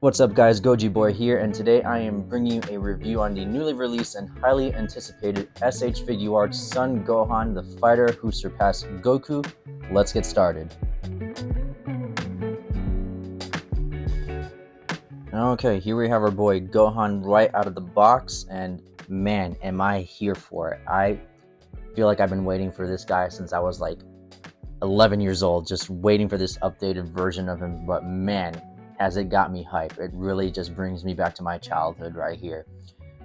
What's up guys, Goji Boy here, and today I am bringing you a review on the newly released and highly anticipated SH Figuarts Son Gohan, the fighter who surpassed Goku. Let's get started. Okay, here we have our boy Gohan right out of the box, and man, am I here for it. I feel like I've been waiting for this guy since I was like 11 years old, just waiting for this updated version of him, but man, has it got me hype. It really just brings me back to my childhood right here.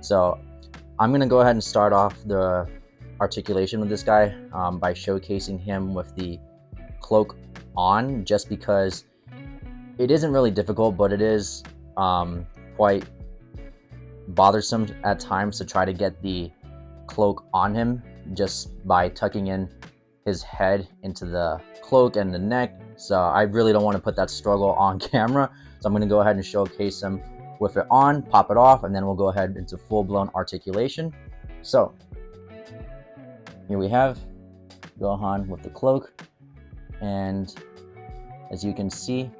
So I'm gonna go ahead and start off the articulation of this guy by showcasing him with the cloak on, just because it isn't really difficult, but it is quite bothersome at times to try to get the cloak on him just by tucking in his head into the cloak and the neck. So I really don't want to put that struggle on camera, so I'm going to go ahead and showcase him with it on, pop it off, and then we'll go ahead into full-blown articulation. So here we have Gohan with the cloak, and as you can see,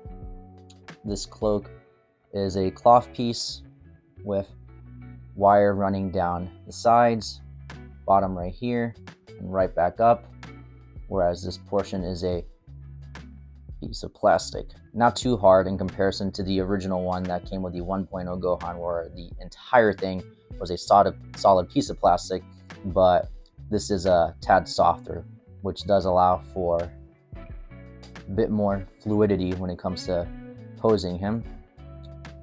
this cloak is a cloth piece with wire running down the sides, bottom right here, and right back up, whereas this portion is a piece of plastic. Not too hard in comparison to the original one that came with the 1.0 Gohan, where the entire thing was a solid piece of plastic, but this is a tad softer, which does allow for a bit more fluidity when it comes to posing him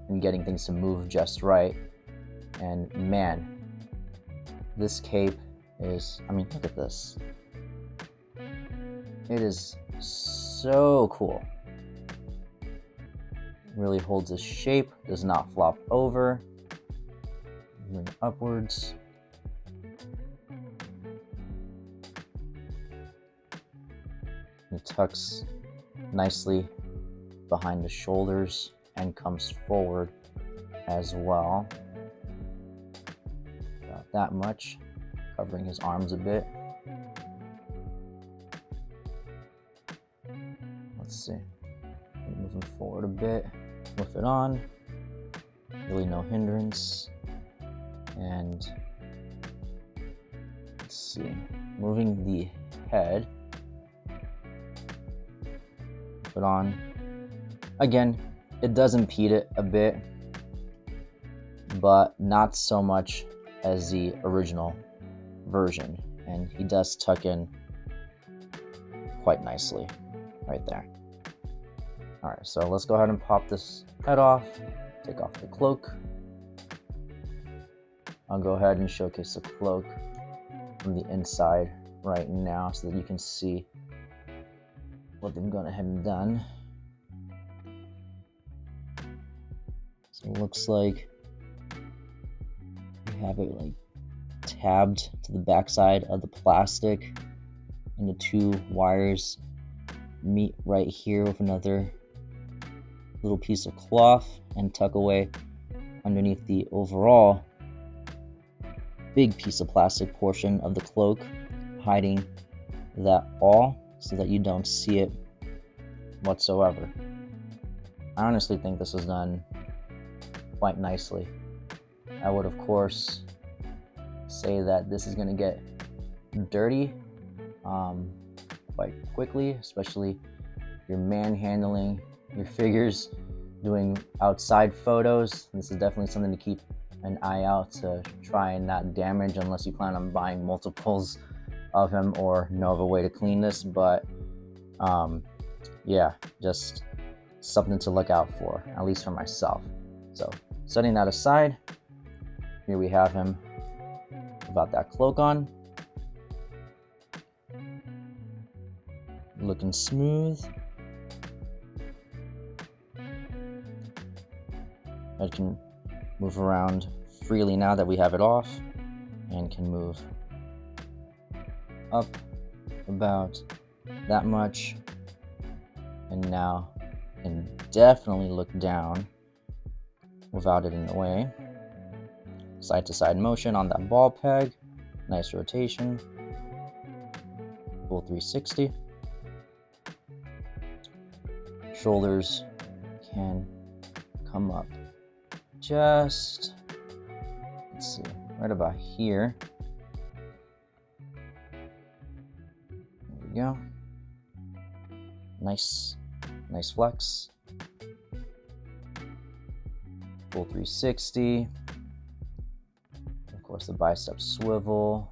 and getting things to move just right. And man, this cape is, I mean, look at this. It is so cool. Really holds its shape, does not flop over. Moving upwards. It tucks nicely behind the shoulders and comes forward as well. About that much, covering his arms a bit. Let's see, moving forward a bit with it on, really no hindrance. And let's see, moving the head, with it on. Again, it does impede it a bit, but not so much as the original version. And he does tuck in quite nicely right there. All right, so let's go ahead and pop this head off, take off the cloak. I'll go ahead and showcase the cloak from the inside right now so that you can see what they've gone ahead and done. So it looks like we have it like tabbed to the backside of the plastic, and the two wires meet right here with another little piece of cloth and tuck away underneath the overall big piece of plastic portion of the cloak, hiding that all so that you don't see it whatsoever. I honestly think this was done quite nicely. I would of course say that this is going to get dirty quite quickly, especially if you're manhandling your figures, doing outside photos. This is definitely something to keep an eye out to try and not damage, unless you plan on buying multiples of him or know of a way to clean this. But yeah, just something to look out for, at least for myself. So setting that aside, here we have him without that cloak on, looking smooth. I can move around freely now that we have it off, and can move up about that much, and now can definitely look down without it in the way. Side to side motion on that ball peg, nice rotation, full 360. Shoulders can come up just, let's see, right about here. There we go. Nice flex. Full 360. Of course, the bicep swivel.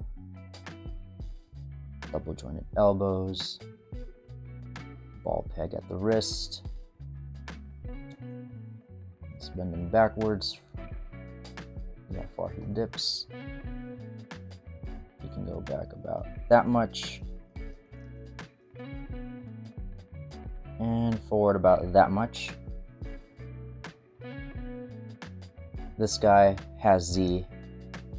Double jointed elbows. Ball peg at the wrist. It's bending backwards. You got far hip dips. You can go back about that much. And forward about that much. This guy has the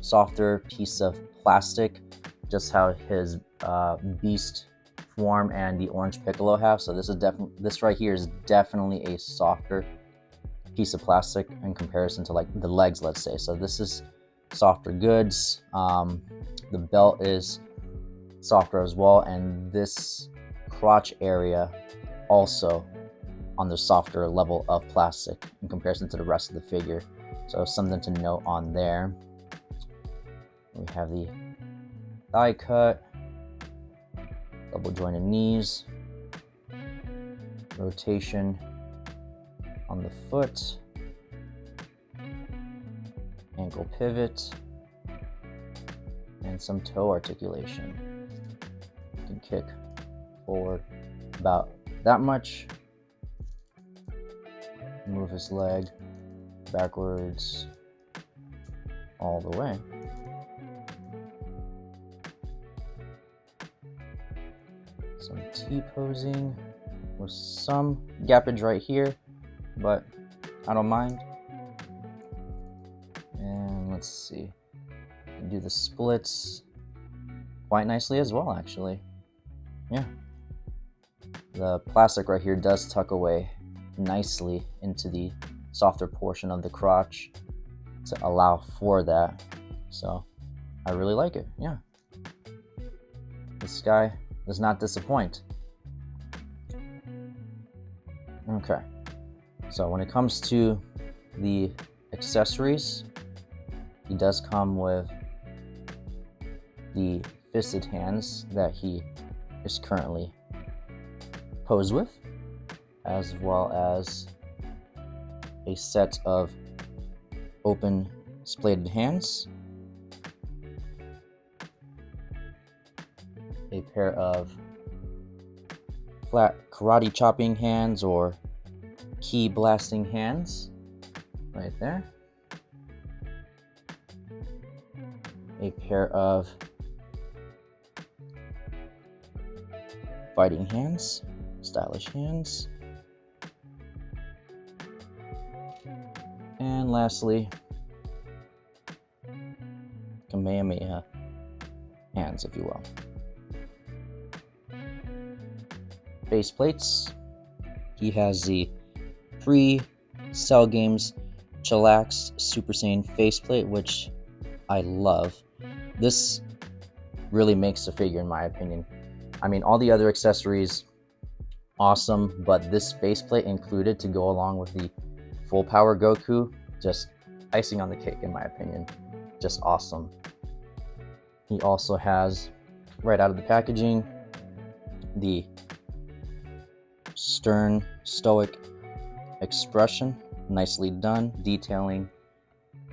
softer piece of plastic, just how his beast form and the orange piccolo have. So this right here is definitely a softer piece of plastic in comparison to like the legs, let's say. So this is softer goods. The belt is softer as well, and this crotch area also on the softer level of plastic in comparison to the rest of the figure. So something to note on there. We have the thigh cut, double jointed knees, rotation on the foot, ankle pivot, and some toe articulation. You can kick forward about that much, move his leg backwards all the way. Some T-posing with some gappage right here, but I don't mind. And let's see, do the splits quite nicely as well, actually. Yeah. The plastic right here does tuck away nicely into the softer portion of the crotch to allow for that. So I really like it. Yeah. This guy does not disappoint. Okay. So when it comes to the accessories, he does come with the fisted hands that he is currently posed with, as well as a set of open splayed hands, a pair of flat karate chopping hands or ki blasting hands right there, a pair of fighting hands, stylish hands, and lastly, Kamehameha hands, if you will. Base plates. He has the pre-Cell Games Chillax Super Saiyan faceplate, which I love. This really makes the figure, in my opinion. I mean, all the other accessories, awesome, but this faceplate included to go along with the full power Goku, just icing on the cake, in my opinion. Just awesome. He also has, right out of the packaging, the stern, stoic expression, nicely done, detailing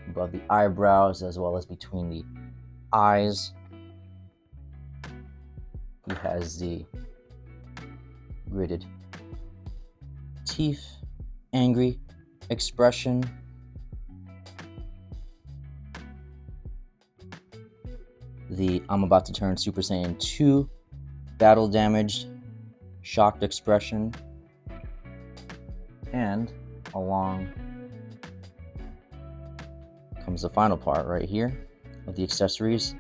above the eyebrows as well as between the eyes. He has the gritted teeth, angry expression, the I'm about to turn Super Saiyan 2 battle damaged shocked expression, and along comes the final part right here of the accessories,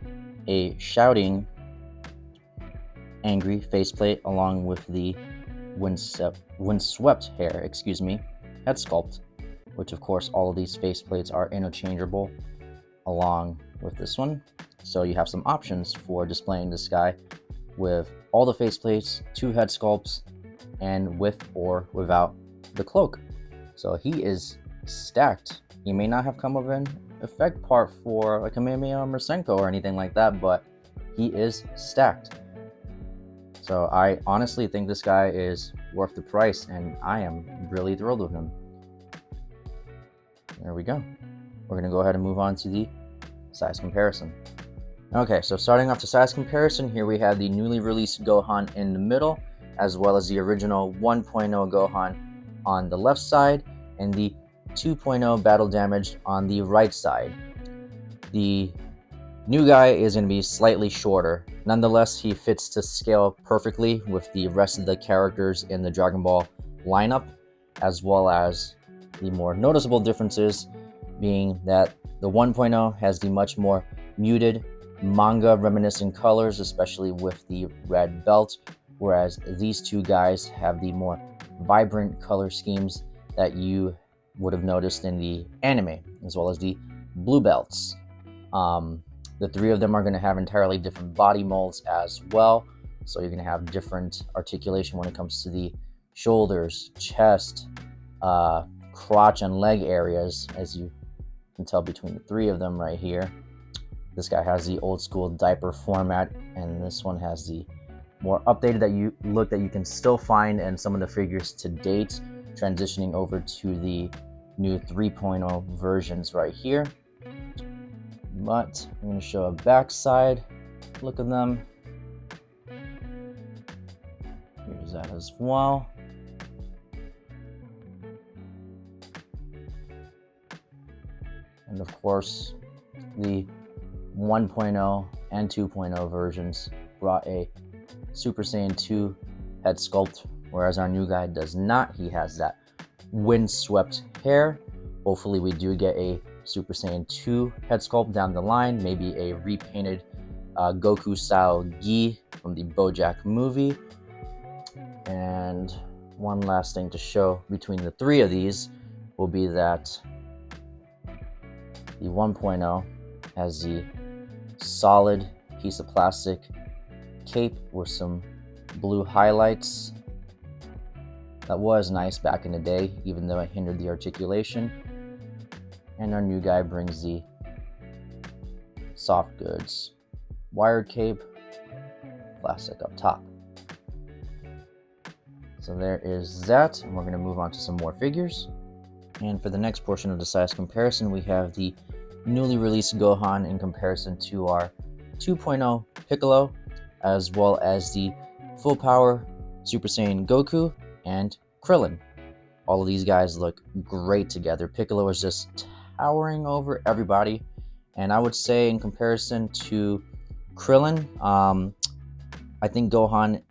a shouting angry faceplate along with the windswept hair, head sculpt, which of course all of these faceplates are interchangeable along with this one. So you have some options for displaying this guy with all the faceplates, 2 head sculpts, and with or without the cloak. So he is stacked He may not have come with an effect part for like a Kamehameha Mursenko or anything like that, but he is stacked. So I honestly think this guy is worth the price, and I am really thrilled with him. There we go. We're going to go ahead and move on to the size comparison. Okay, so starting off the size comparison, here we have the newly released Gohan in the middle, as well as the original 1.0 Gohan on the left side, and the 2.0 Battle Damaged on the right side. The new guy is going to be slightly shorter. Nonetheless, he fits to scale perfectly with the rest of the characters in the Dragon Ball lineup, as well as the more noticeable differences being that the 1.0 has the much more muted manga reminiscent colors, especially with the red belt, whereas these two guys have the more vibrant color schemes that you would have noticed in the anime, as well as the blue belts. The three of them are going to have entirely different body molds as well, so you're going to have different articulation when it comes to the shoulders, chest, crotch, and leg areas, as you can tell between the three of them right here. This guy has the old school diaper format, and this one has the more updated look that you can still find in some of the figures to date, transitioning over to the new 3.0 versions right here. But I'm going to show a backside look of them. Here's that as well. And of course, the 1.0 and 2.0 versions brought a Super Saiyan 2 head sculpt, whereas our new guy does not. He has that windswept hair. Hopefully we do get a Super Saiyan 2 head sculpt down the line, maybe a repainted Goku style gi from the BoJack movie. And one last thing to show between the three of these will be that the 1.0 has the solid piece of plastic cape with some blue highlights. That was nice back in the day, even though it hindered the articulation. And our new guy brings the soft goods wired cape, plastic up top. So there is that, and we're going to move on to some more figures. And for the next portion of the size comparison, we have the newly released Gohan in comparison to our 2.0 Piccolo, as well as the full power Super Saiyan Goku and Krillin. All of these guys look great together. Piccolo is just towering over everybody, and I would say in comparison to Krillin, I think Gohan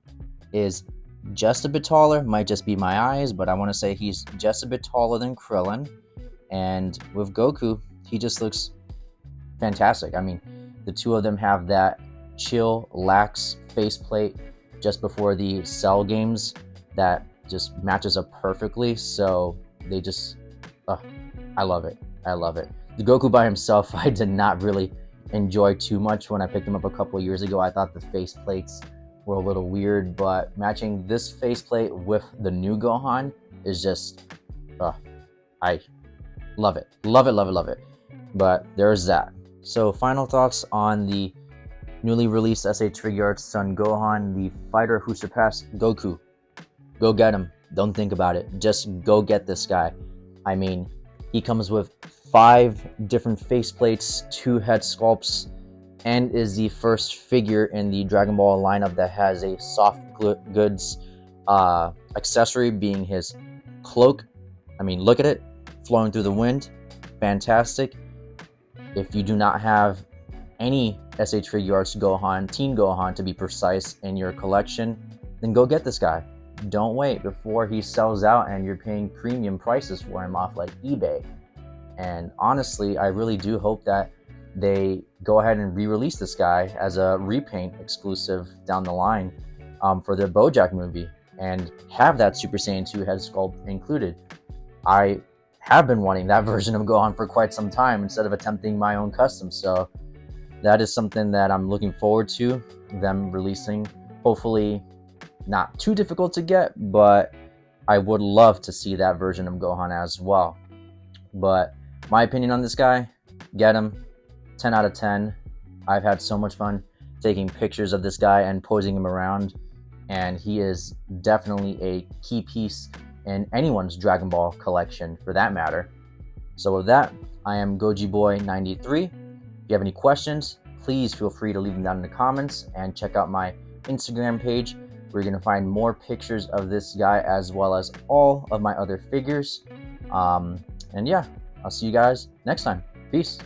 is just a bit taller. Might just be my eyes, but I want to say he's just a bit taller than Krillin. And with Goku, he just looks fantastic. I mean, the two of them have that chill, lax faceplate just before the Cell games that just matches up perfectly. So they just, I love it. I love it. The Goku by himself, I did not really enjoy too much when I picked him up a couple of years ago. I thought the faceplates were a little weird, but matching this faceplate with the new Gohan is just, I love it. Love it, love it, love it. But there's that. So final thoughts on the newly released SH Figuarts Son Gohan, the fighter who surpassed Goku. Go get him. Don't think about it. Just go get this guy. I mean, he comes with 5 different faceplates, 2 head sculpts, and is the first figure in the Dragon Ball lineup that has a soft goods accessory, being his cloak. I mean, look at it, flowing through the wind. Fantastic. If you do not have any SH Figuarts Gohan, Teen Gohan to be precise, in your collection, then go get this guy. Don't wait before he sells out and you're paying premium prices for him off like eBay. And honestly, I really do hope that they go ahead and re-release this guy as a repaint exclusive down the line for the BoJack movie, and have that Super Saiyan 2 head sculpt included. I have been wanting that version of Gohan for quite some time instead of attempting my own custom, so that is something that I'm looking forward to them releasing. Hopefully not too difficult to get, but I would love to see that version of Gohan as well. But My opinion on this guy, get him, 10 out of 10. I've had so much fun taking pictures of this guy and posing him around, and he is definitely a key piece in anyone's Dragon Ball collection for that matter. So with that, I am Goji Boy 93. If you have any questions, please feel free to leave them down in the comments, and check out my Instagram page where you're going to find more pictures of this guy as well as all of my other figures. And yeah, I'll see you guys next time. Peace.